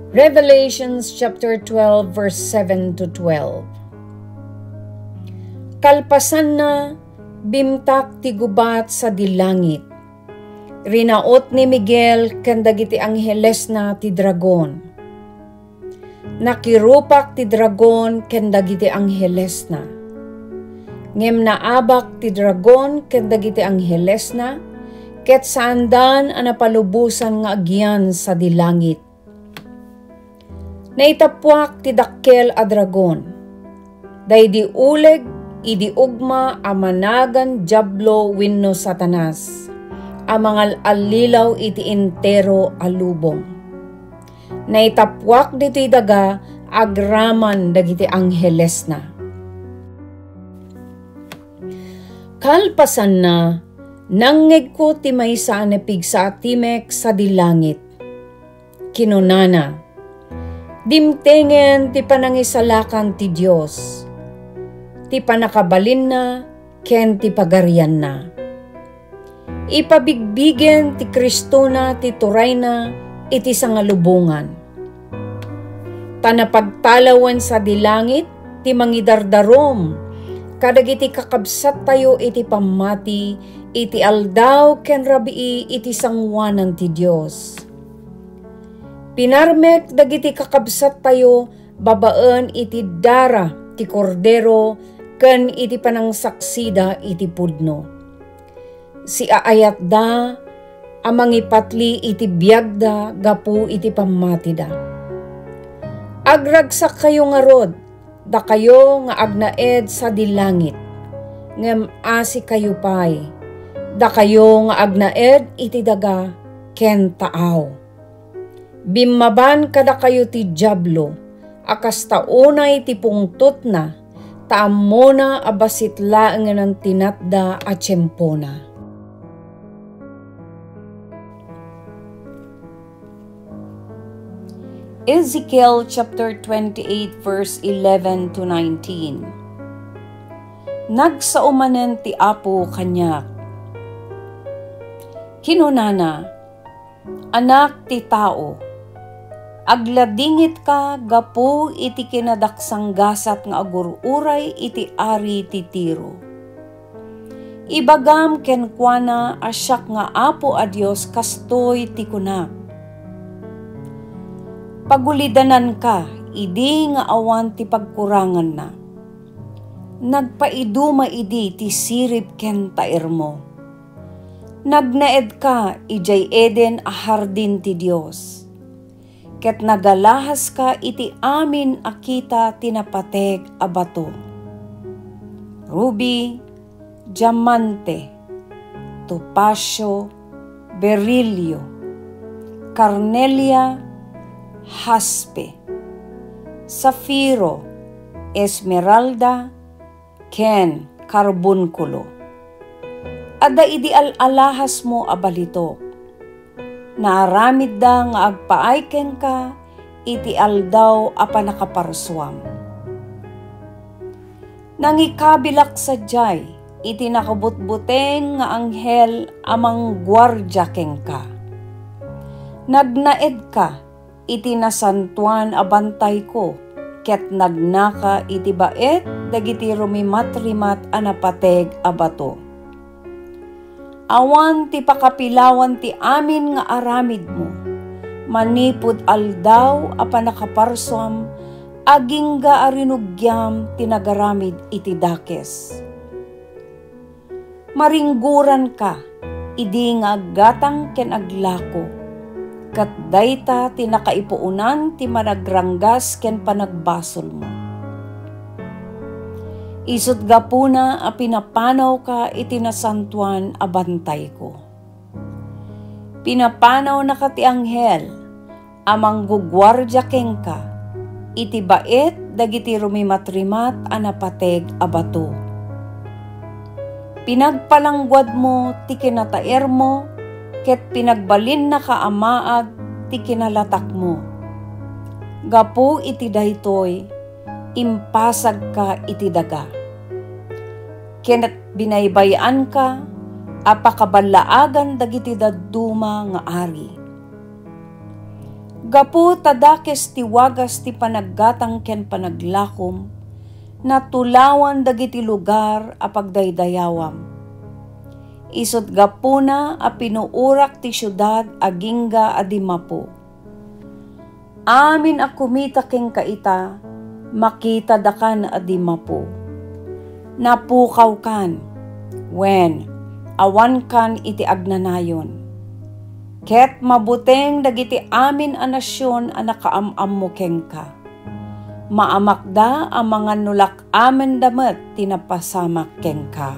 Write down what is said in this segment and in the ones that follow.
Revelations chapter 12 verse 7 to 12. Kalpasan na bimtak ti gubat sa dilangit. Rinaot ni Miguel ken dagiti angheles na ti dragon. Nakirupak ti dragon ken dagiti angheles na. Ngem naabak ti dragon ken dagiti angheles na ket saandan a napalubusan nga agyan sa dilangit. Naitapwak ti dakkel a dragon. Daydi uleg idi ugma a managan diablo wenno Satanas. Amangal alilaw iti entero a lubong. Naitapwak dito'y daga agraman dagiti angheles na. Kalpasan na nangngeg ko ti maysa na pigsa timek sa dilangit. Kinunana, dimtengen ti panangisalakan ti Dios, ti panakabalin na ken ti pagarian na. Ipabigbigen ti Kristo na ti turay na iti sangalubungan. Tanapagtalawan sa dilangit ti mangidardarom, kadagiti kakabsat tayo iti pamati, iti aldaw ken rabii iti sangwanan ti Dios. Pinarmek dagiti kakabsat tayo babaen iti dara ti kordero ken iti panangsaksida iti pudno. Si aayat da amang ipatli iti biyagda gapu iti pamatida. Agragsak kayo nga rod, da kayo nga agnaed sa dilangit, ngem asi kayo pay, da kayo nga agnaed iti daga ken taaw. Bimmaban kada kayo ti diablo, akas taunay ti pungtot na, taammo na abasitla nga ng tinatda a tiyempona. Ezekiel chapter 28 verse 11 to 19. Nagsaumanen ti Apo kanyak. Kinunana, anak ti tao, agladingit ka gapu iti kinadaksang gasat nga agururay iti ari ti Tiro. Ibagam ken kuana asyak nga Apo a Dios kastoy ti kunak. Pagulidanan ka, idi nga awan ti pagkurangan na. Nagpaiduma idi ti sirip ken taer mo. Nagnaed ka, ijay Eden a hardin ti Dios. Ket nagalahas ka iti amin akita tinapateg a bato. Ruby, diamante, topasyo, berilyo, carnelia, haspe, safiro, esmeralda, ken karbunkulo. Ada idi alahas mo abalitok. Naaramid da nga agpaayken ka, iti aldaw a panakaparswam. Nangikabilak sadyay, iti nakabutbuteng nga anghel amang gwardya ken ka. Nagnaed ka, iti nasantuan abantay ko, ket nagnaka iti baet, dagiti rumimat-rimat anapateg abato. Awan ti pakapilawan ti amin nga aramid mo, manipud aldaw a panakaparswam, agingga arinugyam tinagaramid iti dakes. Maringguran ka, idi nga aggatang ken aglako, kat dayta tinakaipuunan ti managranggas ken panagbasol mo. Isut gapuna a pinapanaw ka iti nasantuan a bantay ko. Pinapanaw na ka ti anghel, amang gugwardya ken ka, iti baet dagiti rumimat-rimat a napateg a bato. Pinagpalanggwad mo ti kinataer mo, ket pinagbalin na kaamaag ti kinalatak mo. Gapu iti daytoy, impasag ka iti daga. Kenat binaybayan ka, apakabalaagan dagiti dadduma nga ari. Gapu tadakes ti wagas ti panaggatang ken panaglakom, natulawan dagiti lugar a pagdaydayawam. Isot gapuna a pinuurak ti syudad agingga a Dimapo. Amin a kumita ken kaita, makita dakan a Dimapo. Napukaw kan, wen, awan kan iti agnanayon. Ket mabuteng dagiti amin a nasyon a nakaamam mo kengka. Maamakda ang mga nulak amin damet tinapasamak kengka.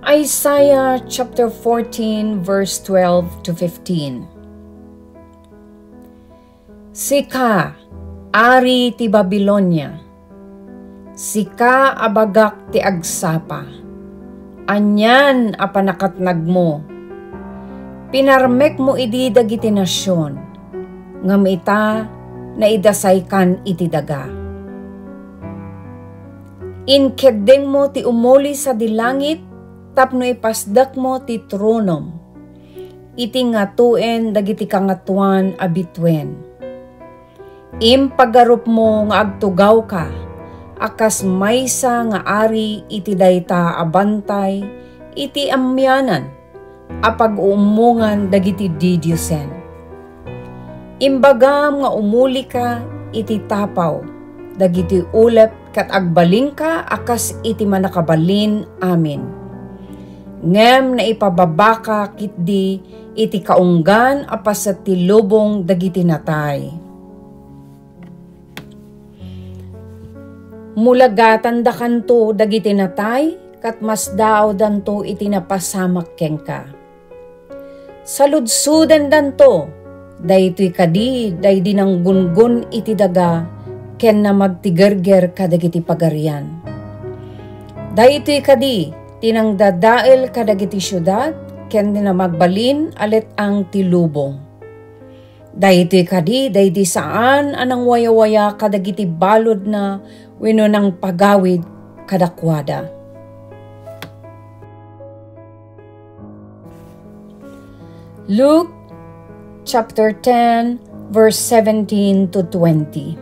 Isaiah chapter 14 verse 12 to 15. Sika, ari ti Babilonia, sika abagak ti agsapa, anyan a panakatnag mo, pinarmek mo idi dagiti nasyon, ngam ita na idasaykan iti daga. Inkedeng mo ti umuli sa dilangit, tapno ipasdak mo ti tronom, iti ngatuen dagiti kangatuan a bitwen. Impagarup mo nga agtugaw ka, akas maysa nga ari iti dayta abantay, iti amyanan, apag-uumungan dagiti didyosen. Imbagam nga umuli ka, iti tapaw, dagiti ulep kat agbaling ka, akas iti manakabalin amin. Ngem na ipababaka kitdi, iti kaunggan apasat ti lubong dagiti natay. Mulagatan da kanto dagiti natay, kat mas dao danto iti napasamak kengka. Saludsudan danto, daytoy kadi, daydi nang gungun iti daga, ken na magtigerger kadagiti pagarian. Daytoy kadi, tinang dadael kadagiti syudad, ken na magbalin alet ang tilubong. Daytoy kadi, daydi saan anang waya-waya kadagiti balod na wenno nang pagawid kadakwada. Luke chapter 10 verse 17 to 20.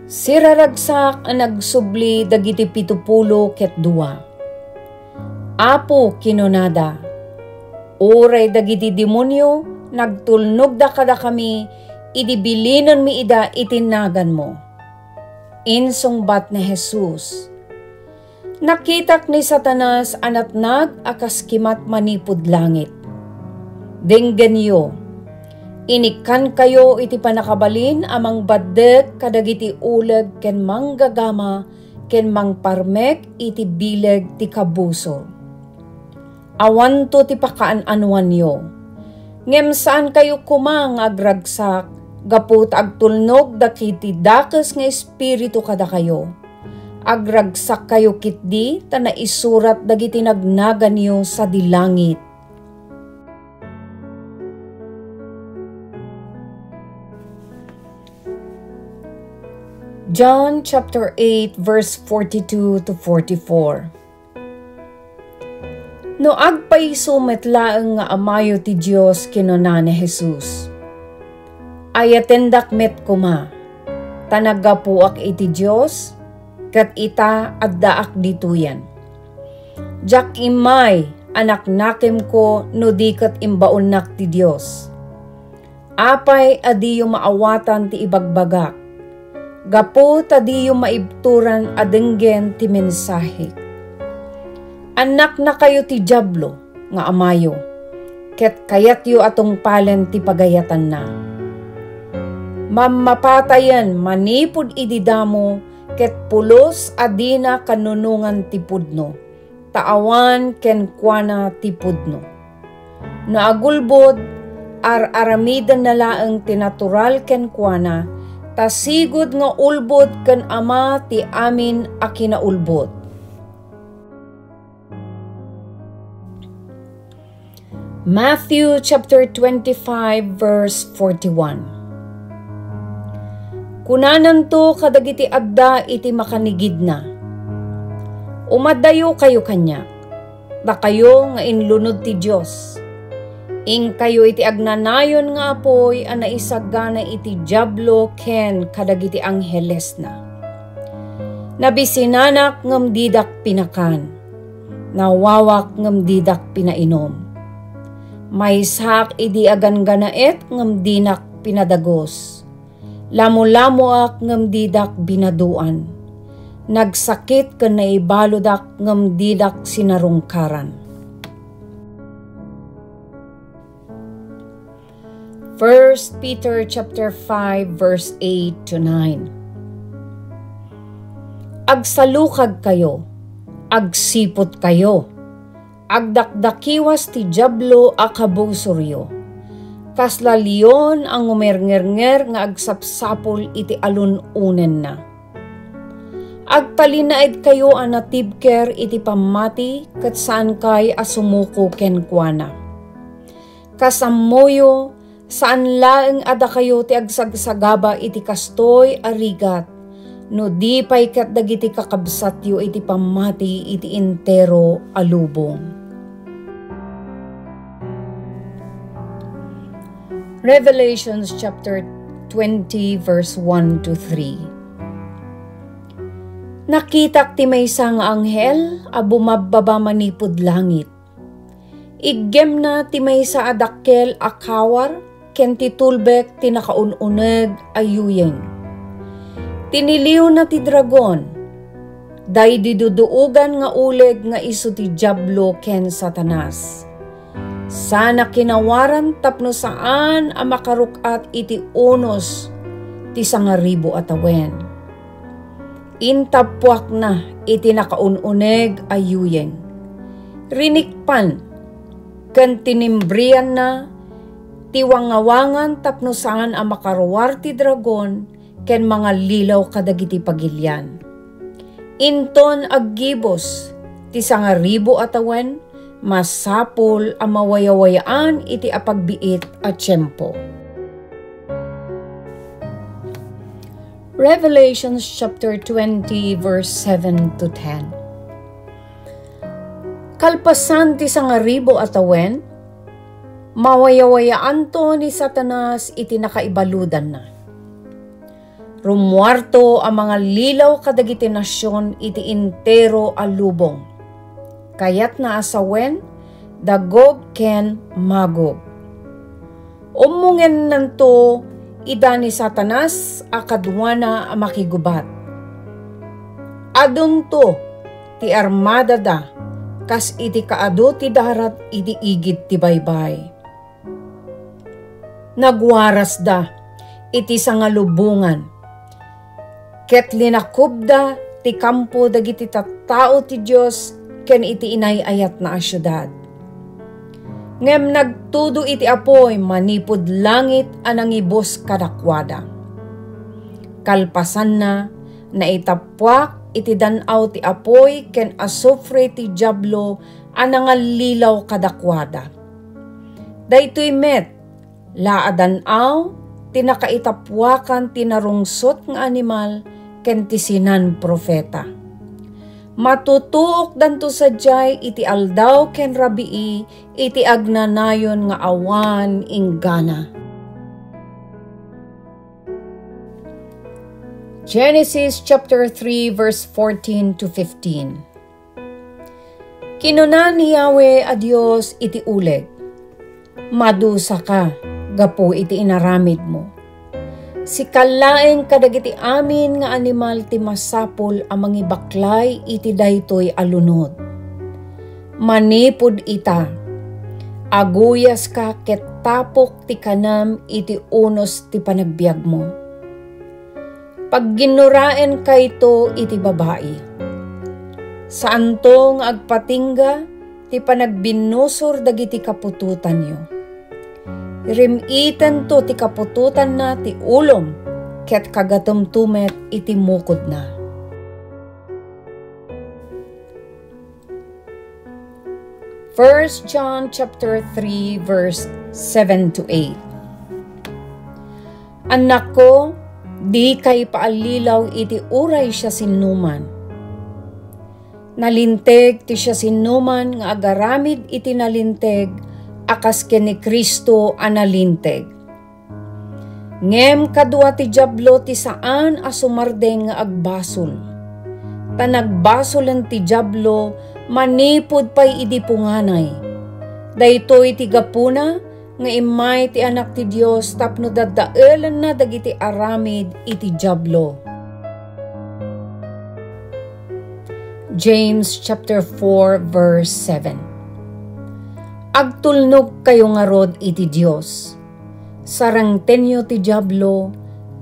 Siraragsak ang nagsubli dagiti 70 ket 2. Apo kinunada, oray dagiti demonyo, nagtulnog da kada kami, idibilinon mi ida itinagan mo. Insungbat ni Jesus, nakitak ni Satanas anatnag akas kimat manipod langit. Denggen yo, inikan kayo iti panakabalin amang baddek kadagiti uleg ken manggagama ken mangparmek iti bileg ti kabuso. Awan to ti pakaan-anuan yo. Ngem saan kayo kumang agragsak, gaput agtulnog dakiti dakes nga espiritu kada kayo. Agragsak kayo kitdi, ta naisurat dagiti nagnagan niyo sa dilangit. John chapter 8 verse 42 to 44. No agpaiso metlaeng nga amayo ti Dios kinuna ni Jesus. Ayatendak met kuma, tanagapuak iti Diyos, kat ita addaak dituyan. Jak imay, anak nakem ko, no dikat imbaon nak ti Diyos. Apay adiyo maawatan ti ibagbagak, gapu tadiyo maibturan adenggen ti mensahe. Anak na kayo ti Diablo, nga amayo, ket kayatyo atong palen ti pagayatan na. Mamapatayan manipud ididamo, ket pulos adina kanunungan ti pudno, taawan ken kuana ti pudno. Naagulbod, aramidan na laeng tinatural ken kuana, tasigod nga ulbod ken ama ti amin a kinaulbod. Matthew chapter 25 verse 41. Kunanan to kadagiti adda iti makanigid na. Umadayo kayo kanya, da kayo nga inlunod ti Dios. Ing kayo iti agnanayon nga apoy a naisagana iti diablo ken kadagiti angheles na. Nabisinanak ngem didak pinakan, nawawak ngem didak pinainom. Maysak idi agan ganaet ngem dinak pinadagos. Lamo-lamoak ngem didak binaduan. Nagsakit ken naibalodak ngem didak sinarungkaran. 1 Peter chapter 5 verse 8 to 9. Agsalukag kayo, agsipot kayo, agdakdakiwas ti diablo a kabusoryo. Kasla leon ang umernger-nger nga agsapsapol iti alununen na. Agtalinaid kayo a natibker iti pamati ket saan kay asumuko kenkwana. Kasammoyo saan laeng ada kayo ti agsagsagaba iti kastoy arigat, no di pay ket dagiti kakabsatyo iti pamati iti entero alubong. Revelations chapter 20 verse 1 to 3. Nakitak ti maysa nga anghel a bumababa manipod langit. Iggem na ti maysa a dakkel a kawar ken ti tulbek ti nakaununeg ayuyeng. Tiniliw na ti dragon, day diduduugan nga uleg nga isu ti diablo ken Satanas. Sana kinawaran tapno saan a makarukat iti unos ti 1,000 atawen. Intapwak na iti nakaununeg ayuyeng. Rinikpan ken tinimbrian na tiwangawangan tapno saan ang makaruwar ti dragon ken mga lilaw kadagiti pagilyan. Inton aggibos ti 1,000 atawen masapol ang mawayawayaan iti apagbiit at tiyempo. Revelations chapter 20 verse 7 to 10. Kalpasan ti 1,000 atawen mawayawayaan to ni Satanas iti nakaibaludan na. Rumwarto ang mga lilaw kadagiti nasyon iti entero alubong. Kayat na asawen, dagog ken magog. Umungen nanto ida ni Satanas akadwana a makigubat. Adunto ti armada da, kas iti kaado ti darat iti igid ti baybay. Nagwaras da iti sangalubungan. Ket linakubda ti kampo dagiti tattao ti Dios ken iti inayayat na asyudad. Ngem nagtudo iti apoy manipod langit anang ibos kadakwada. Kalpasan na naitapwak iti danaw ti apoy ken asufre ti diablo anang lilaw kadakwada. Daytoy met laadanaw tinakaitapwakan tinarungsot nga animal ken ti sinan profeta. Matutuok danto sadyay iti aldaw ken rabii iti agnanayon nga awan inggana. Genesis chapter 3 verse 14 to 15. Kinunan ni Yahweh a Dios iti uleg. Madusa ka gapo iti inaramid mo. Si kalaeng kadagiti amin nga animal ti masapol ang mangibaklay iti daytoy alunod. Manipod ita, aguyas ka ket tapok ti kanam iti unos ti panagbiag mo. Pag ginuraen kayto iti babae, saan tong agpatingga ti panagbinusor dagiti kapututan yo. Rimiten to ti kapututan na ti ulom ket kagatumtumet iti mukod na. First John chapter 3 verse 7 to 8. Anak ko, di kay paalilaw iti uray siya sinuman. Nalinteg ti siya sinuman nga agaramid iti nalinteg, akas ken ni Kristo a nalinteg. Ngem kadua ti diablo ti saan a sumardeng nga agbasol. Tanagbasolan ti diablo manipod pay idi punganay. Daytoy ti gapuna nga imay ti anak ti Dios tapno daddaelan na dagiti aramid iti diablo. James chapter 4 verse 7. Agtulnog kayo nga rod iti Dios. Sarangtenyo ti diablo,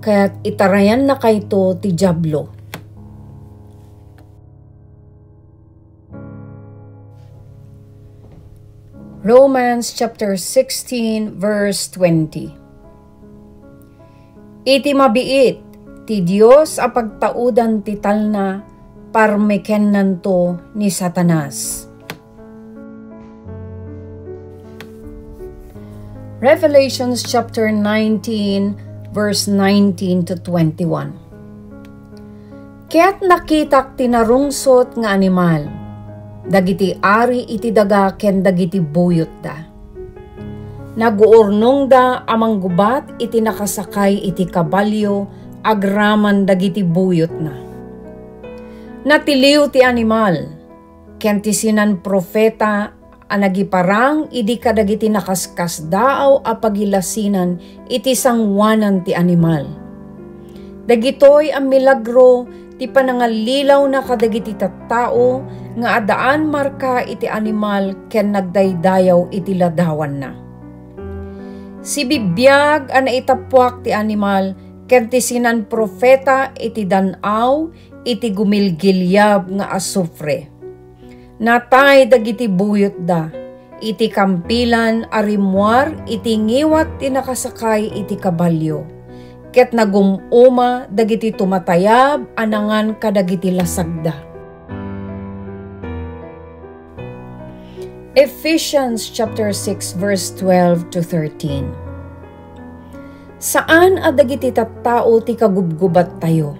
kaya't itarayan na kayto ti diablo. Romans chapter 16 verse 20. Iti mabiit, ti Dios a pagtaudan ti talna, parmeken nanto ni Satanas. Revelations chapter 19 verse 19 to 21. Kaya't nakitak tinarungsot nga animal, dagiti ari iti daga ken dagiti buyot da. Naguurnong da amang gubat iti nakasakay iti kabalyo, agraman dagiti buyot na. Natiliw ti animal, ken ti sinan propeta a nagiparang idi kadagiti nakaskas daaw a pagilasinan iti sangwanan ti animal. Dagitoy ang milagro ti panangalilaw na kadagiti tattao nga adaan marka iti animal ken nagdaydayaw iti ladawan na. Si bibiyag a naitapwak ti animal ken ti sinan propeta iti danaw iti gumilgilyab nga asufre. Natay dagiti buyot da, iti kampilan arimwar iti ngiwat ti nakasakay iti kabalyo. Ket nagumuma dagiti tumatayab anangan kadagiti lasagda. Ephesians chapter 6 verse 12 to 13. Saan adagiti tattao ti kagubgubat tayo?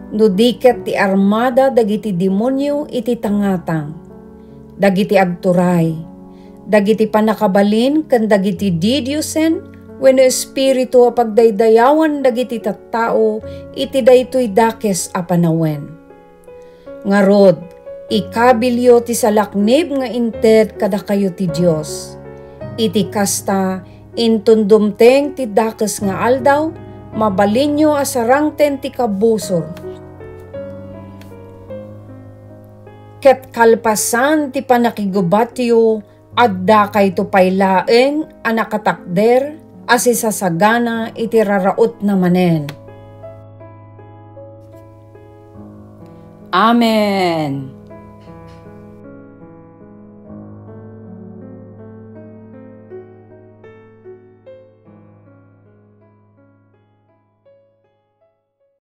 No diket ti armada dagiti demonyo iti tangatang, dagiti agturay, dagiti panakabalin ken dagiti didyusen wenno espiritu a pagdaydayawan dagiti tattao iti daytoy dakes a panawen. Ngarod, ikabilyo ti salaknib nga inted kada kayo ti Dios. Iti kasta intundumteng ti dakes nga aldaw, mabalinyo asarangten ti kabusor. Ket kalpasan ti panakigubatyo, adda kayto paylaeng anakatakder, asi sasagana iti raraot na manen. Amen.